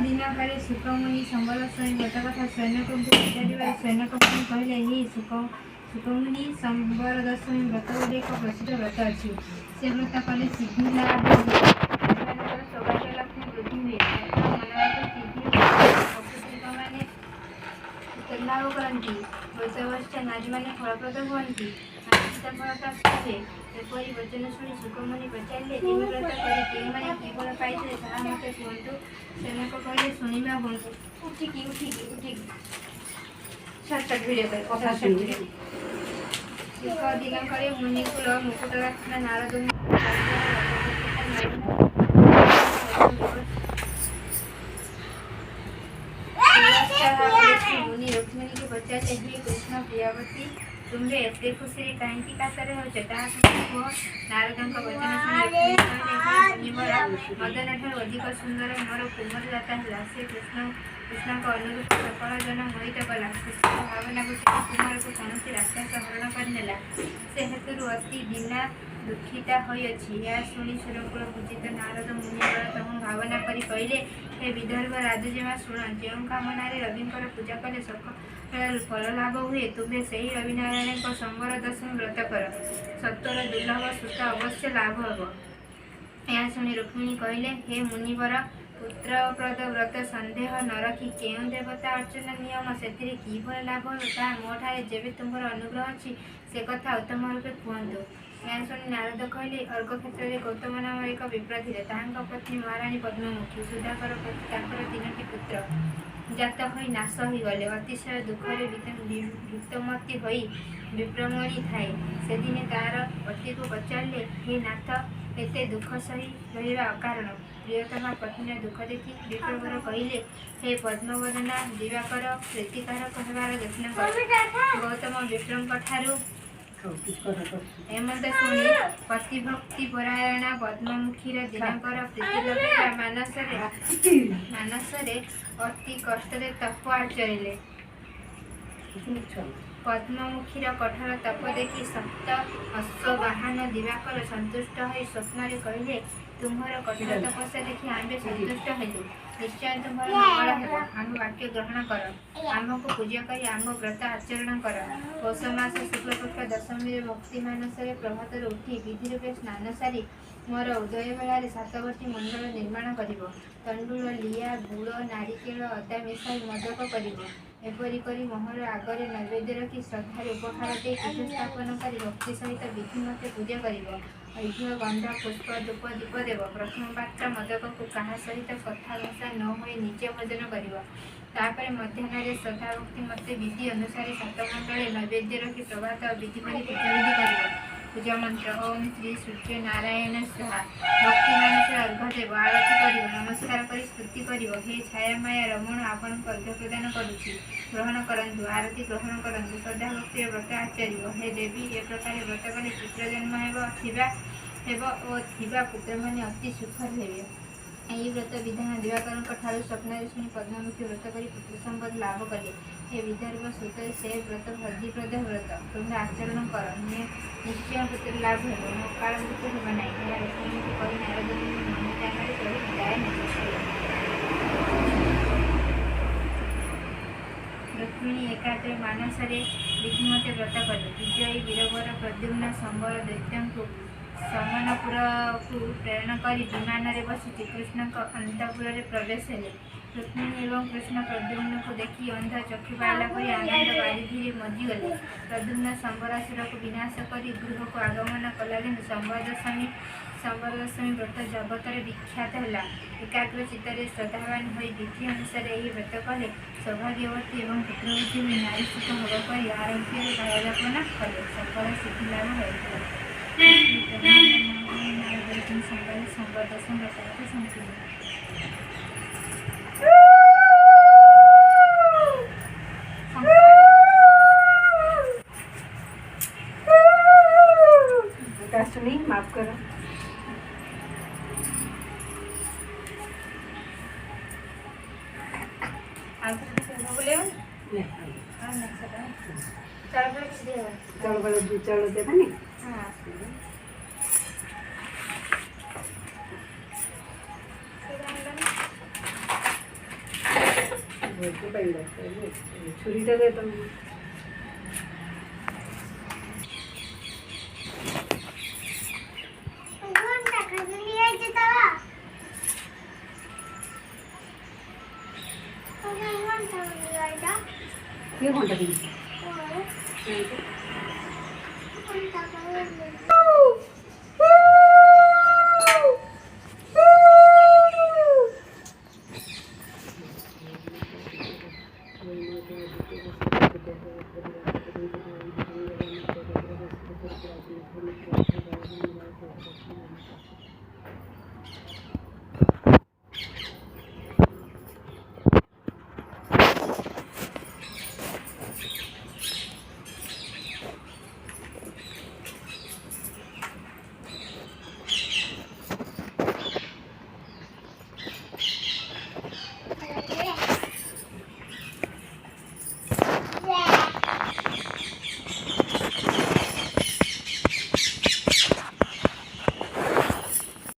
ଦିନକାଳେ ସୁକମୁନି ସମ୍ବର ସ୍ୱାଇଁ ବ୍ରତ କଥା ସୈନ୍ୟଙ୍କୁ ପଚାରିବାରେ ସୈନ୍ୟଙ୍କୁ କହିଲେ ହିଁ ସୁକମୁନି ସମ୍ବର ଦଶମୀ ବ୍ରତ ବୋଲି ଏକ ପ୍ରସିଦ୍ଧ ବ୍ରତ ଅଛି। ସେ ବ୍ରତ କଲେ ସିଦ୍ଧି ଲାଭ ସେମାନଙ୍କର ସୌଭାଗ୍ୟ ଲକ୍ଷ୍ମୀ ବୃଦ୍ଧି ହୁଏ। ପଶୁମାନେ ଲାଭ କରନ୍ତି। ବୈଶବସ୍ୟା ନାରୀମାନେ ଫଳପ୍ରଦ ହୁଅନ୍ତି। ଫଳ ପ୍ରାପ୍ତ ହୁଏ। ଏପରି ବଚନ ଶୁଣି ସୁକମୁନି ପଚାରିଲେ ଏହି ବ୍ରତ କରି କେଉଁମାନେ କି ଫଳ ପାଇଥିଲେ ତାହା ମୋତେ କୁହନ୍ତୁ। ସେନକ କହିଲେ ଶୁଣିବା ହୁଅନ୍ତୁ। ଉଠିକି ଛାଟ ଭିଡ଼ିଓ କରି କଥା ଶୁଣିବେ। ଏକ ଦିନକରେ ମୁନିକୁଳ ମୁକୁଟରତ୍ନ ନାରଦ मुनि रुक्मिणी के पचारे हे कृष्ण प्रियावती तुम्हें एते खुशी कहीं कातर हो नारद वचन शुणी मदन ठार अधिक सुंदर मोर कुमर जाता है से कृष्ण को अनुरूप सकल जन मोहित कला कृष्ण भावना को कुमार को कौन राक्षस हरण करनेला से हेतु अति बिना दुखिता शुणी सुरकुल पूजित नारद मुनिवर तम भावना करी कहले हे विदर्भ राजजेमा शुण जो कामना रविंकर पूजा कले सकल फल लाभ हुए तुम्हें से ही रविनारायण संबर दशमी व्रत कर सत्तर दुर्लभ सुख अवश्य लाभ हम। यह शुणी रुक्मिणी कहले हे मुनिवर पुत्रप्रद व्रत संदेह न रखी केउ देवता अर्चना नियम से किभल लाभ ता मोठारे जेबे तुम्हार अनुग्रह अच्छी से कथा उत्तम रूपे कहतु। यह शुणी नारद कहले अर्घ क्षेत्र में गौतम नाम एक विप्र थे पत्नी महाराणी पद्ममुखी सुधाकर तीनोटी पुत्र जात हो नाश हो गले अतिशय दुखरे भीतमती हो विप्रमणी थाए से दिने तार पति को पचारे हे नाथ एते दुख सही रहा अकारण प्रियतमा पत्नी दुख देखी विप्रवर कहले हे पद्मवदना दिवाकर प्रीतिकारक होबार यत्न कर। गौतम विप्रंक ठारू हेमंत शुणी पतिभक्ति परायणा पद्ममुखीर दिनकर प्रीतिलक्षा मानसरे अति कष्ट तप आचरिले। पद्ममुखीर कठोर तप देखी सप्त अश्ववाहन दिवाकर संतुष्ट हो स्वप्न कहले तुम्हार कठोर तपस्या देखी आम्बे संतुष्ट हेलु निश्चय तुम्हार मंगल हो आम वाक्य ग्रहण कर आमको पूजा कर आम व्रत आचरण कर। पौष मास शुक्लपक्ष दशमी भक्ति मानसरे प्रभात उठी विधि रूपे स्नान सारी मोर उदय बेलार सातवटी मंडल निर्माण कर तंडुल लिया गुड़ नारिकेल अदा मिसाई मदक कर एपरी करी मोहर आगरे नैवेद्य रखी श्रद्धार उपहार दे पीठ स्थापन कर भक्ति सहित विधि मते पूजा कर ऐघ्य गंध पुष्प धूप दीप देव प्रथम पात्र मदक को क्या सहित कथा भाषा न हो निजे भोजन कर मध्याह्न श्रद्धा भक्ति मते विधि अनुसार सातमंडल नैवेद्य रखी प्रभात विधि कर पूजाविधि कर। पूजा मंत्र ओम श्री सूर्य नारायण स्वाहा भक्ति मानस अर्घ देव आरती कर नमस्कार कर स्तुति कर हे छाया माया रमण आपण अर्घ प्रदान करुच्ची ग्रहण करंतु आरती ग्रहण करंतु श्रद्धा भक्ति व्रत आचार्य हे देवी ए प्रकार व्रत कले पुत्र जन्म होगा पुत्र मैंने अति सुखद हेबे। यही व्रत विधान दिवाकर ठारू स्वप्न शुणी पद्ममुखी व्रत कर पुत्र संपद लाभ कले हे विदर्भ सुत से व्रत भद्धिप्रद व्रत तुम्हें आचरण कर निश्चय पुत्र लाभ हो काल मृत्यु होगा नहीं रुक्मिणी कही नारद विदाय रुक्मिणी एकात्र मानसरे विधिमते व्रत कले विजयी वीरवर प्रद्युम्न संबर दैत्य समनपुर को प्रेरण कर विमान में बसी श्रीकृष्ण अंतपुर में प्रवेश हेले। रुक्मिणी एवं कृष्ण प्रद्युम्न को देखी अंधा चक्षु पाइला पर आनंद बारिधि मजिगले। प्रद्युम्न संबरासुर को विनाश कर गृह को आगमन कला कि संबर दशमी व्रत जगत में विख्यात है। एकाग्र चित्त श्रद्धावान हो विधि अनुसार यही व्रत कले सौभाग्यवती और पुत्रवती हुई नारी सुख भोग कर आरोग्य कायापन कले सकल सिद्धि लाभ होता संबर दशमी व्रत संपूर्ण। माफ करो बोले আর না সেটা তারপরে কি দেবে চাউলগুলো দুধ চাউল দেবে না হ্যাঁ বলতে পারি না ছুরিটা দিয়ে তুমি কে ঘন্টা কিনছি